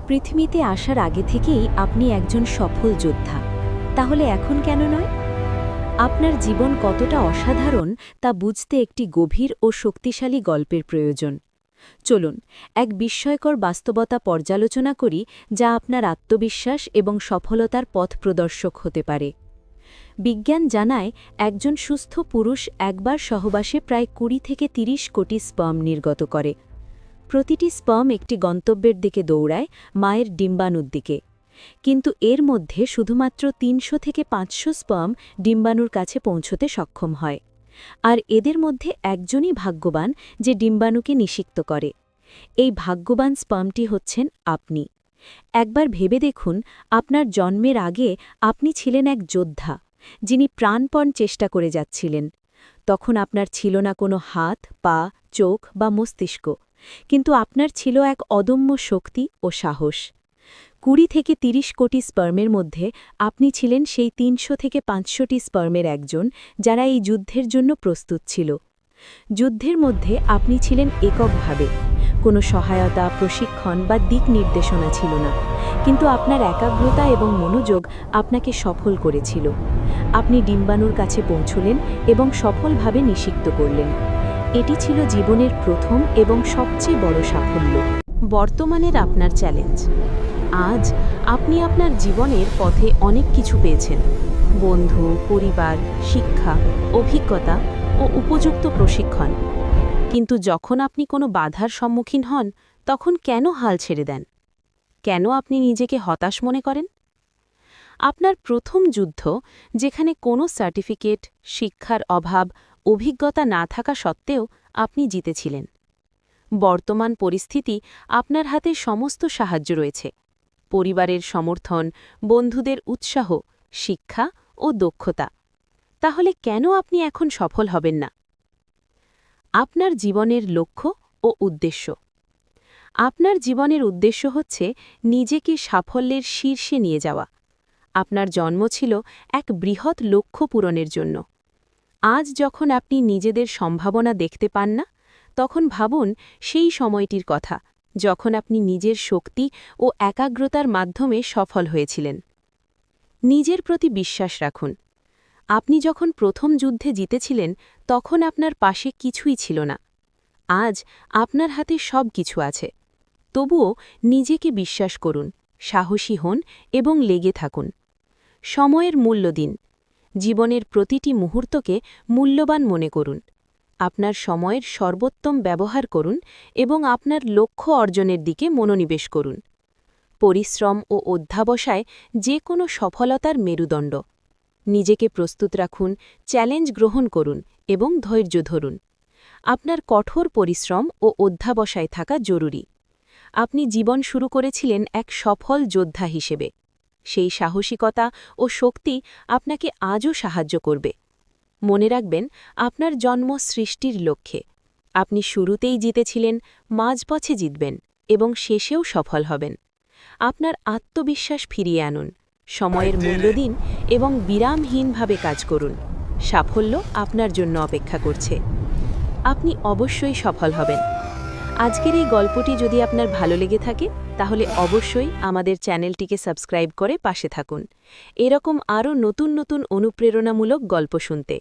পৃথিবীতে আসার আগে থেকেই আপনি একজন সফল যোদ্ধা। তাহলে এখন কেন নয়? আপনার জীবন কতটা অসাধারণ তা বুঝতে একটি গভীর ও শক্তিশালী গল্পের প্রয়োজন। চলুন এক বিস্ময়কর বাস্তবতা পর্যালোচনা করি, যা আপনার আত্মবিশ্বাস এবং সফলতার পথ প্রদর্শক হতে পারে। বিজ্ঞান জানায় একজন সুস্থ পুরুষ একবার সহবাসে প্রায় ২০ থেকে ৩০ কোটি স্পার্ম নির্গত করে। প্রতিটি স্পার্ম একটি গন্তব্যের দিকে দৌড়ায়, মায়ের ডিম্বাণুর দিকে। কিন্তু এর মধ্যে শুধুমাত্র ৩০০ থেকে ৫০০ স্পার্ম ডিম্বাণুর কাছে পৌঁছতে সক্ষম হয়। আর এদের মধ্যে একজনই ভাগ্যবান যে ডিম্বাণুকে নিষিক্ত করে। এই ভাগ্যবান স্পার্মটি হচ্ছেন আপনি। একবার ভেবে দেখুন, আপনার জন্মের আগে আপনি ছিলেন এক যোদ্ধা, যিনি প্রাণপণ চেষ্টা করে যাচ্ছিলেন। তখন আপনার ছিল না কোনো হাত, পা, চোখ বা মস্তিষ্ক, কিন্তু আপনার ছিল এক অদম্য শক্তি ও সাহস। ২০ থেকে ৩০ কোটি স্পার্মের মধ্যে আপনি ছিলেন সেই ৩০০ থেকে ৫০০টি স্পার্মের একজন, যারা এই যুদ্ধের জন্য প্রস্তুত ছিল। যুদ্ধের মধ্যে আপনি ছিলেন এককভাবে। কোনো সহায়তা, প্রশিক্ষণ বা দিক নির্দেশনা ছিল না, কিন্তু আপনার একাগ্রতা এবং মনোযোগ আপনাকে সফল করেছিল। আপনি ডিম্বাণুর কাছে পৌঁছলেন এবং সফলভাবে নিষিক্ত করলেন। এটি ছিল জীবনের প্রথম এবং সবচেয়ে বড় সাফল্য। বর্তমানের আপনার চ্যালেঞ্জ। আজ আপনি আপনার জীবনের পথে অনেক কিছু পেয়েছেন: বন্ধু, পরিবার, শিক্ষা, অভিজ্ঞতা ও উপযুক্ত প্রশিক্ষণ। কিন্তু যখন আপনি কোনো বাধার সম্মুখীন হন, তখন কেন হাল ছেড়ে দেন? কেন আপনি নিজেকে হতাশ মনে করেন? আপনার প্রথম যুদ্ধ, যেখানে কোনো সার্টিফিকেট, শিক্ষার অভাব, অভিজ্ঞতা না থাকা সত্ত্বেও আপনি জিতেছিলেন। বর্তমান পরিস্থিতি, আপনার হাতে সমস্ত সাহায্য রয়েছে: পরিবারের সমর্থন, বন্ধুদের উৎসাহ, শিক্ষা ও দক্ষতা। তাহলে কেন আপনি এখন সফল হবেন না? আপনার জীবনের লক্ষ্য ও উদ্দেশ্য। আপনার জীবনের উদ্দেশ্য হচ্ছে নিজেকে সাফল্যের শীর্ষে নিয়ে যাওয়া। আপনার জন্ম ছিল এক বৃহৎ লক্ষ্য পূরণের জন্য। আজ যখন আপনি নিজেদের সম্ভাবনা দেখতে পান না, তখন ভাবুন সেই সময়টির কথা, যখন আপনি নিজের শক্তি ও একাগ্রতার মাধ্যমে সফল হয়েছিলেন। নিজের প্রতি বিশ্বাস রাখুন। আপনি যখন প্রথম যুদ্ধে জিতেছিলেন, তখন আপনার পাশে কিছুই ছিল না। আজ আপনার হাতে সব কিছু আছে। তবুও নিজেকে বিশ্বাস করুন, সাহসী হন এবং লেগে থাকুন। সময়ের মূল্য দিন। জীবনের প্রতিটি মুহূর্তকে মূল্যবান মনে করুন। আপনার সময়ের সর্বোত্তম ব্যবহার করুন এবং আপনার লক্ষ্য অর্জনের দিকে মনোনিবেশ করুন। পরিশ্রম ও অধ্যবসায় যে কোনো সফলতার মেরুদণ্ড। নিজেকে প্রস্তুত রাখুন, চ্যালেঞ্জ গ্রহণ করুন এবং ধৈর্য ধরুন। আপনার কঠোর পরিশ্রম ও অধ্যবসায় থাকা জরুরি। আপনি জীবন শুরু করেছিলেন এক সফল যোদ্ধা হিসেবে। সেই সাহসিকতা ও শক্তি আপনাকে আজও সাহায্য করবে। মনে রাখবেন, আপনার জন্ম সৃষ্টির লক্ষ্যে। আপনি শুরুতেই জিতেছিলেন, মাঝপথে জিতবেন এবং শেষেও সফল হবেন। আপনার আত্মবিশ্বাস ফিরিয়ে আনুন, সময়ের মূল্য দিন এবং বিরামহীনভাবে কাজ করুন। সাফল্য আপনার জন্য অপেক্ষা করছে। আপনি অবশ্যই সফল হবেন। আজকের এই গল্পটি যদি আপনার ভালো লেগে থাকে, তাহলে অবশ্যই আমাদের চ্যানেলটিকে সাবস্ক্রাইব করে পাশে থাকুন, এরকম আরও নতুন নতুন অনুপ্রেরণামূলক গল্প শুনতে।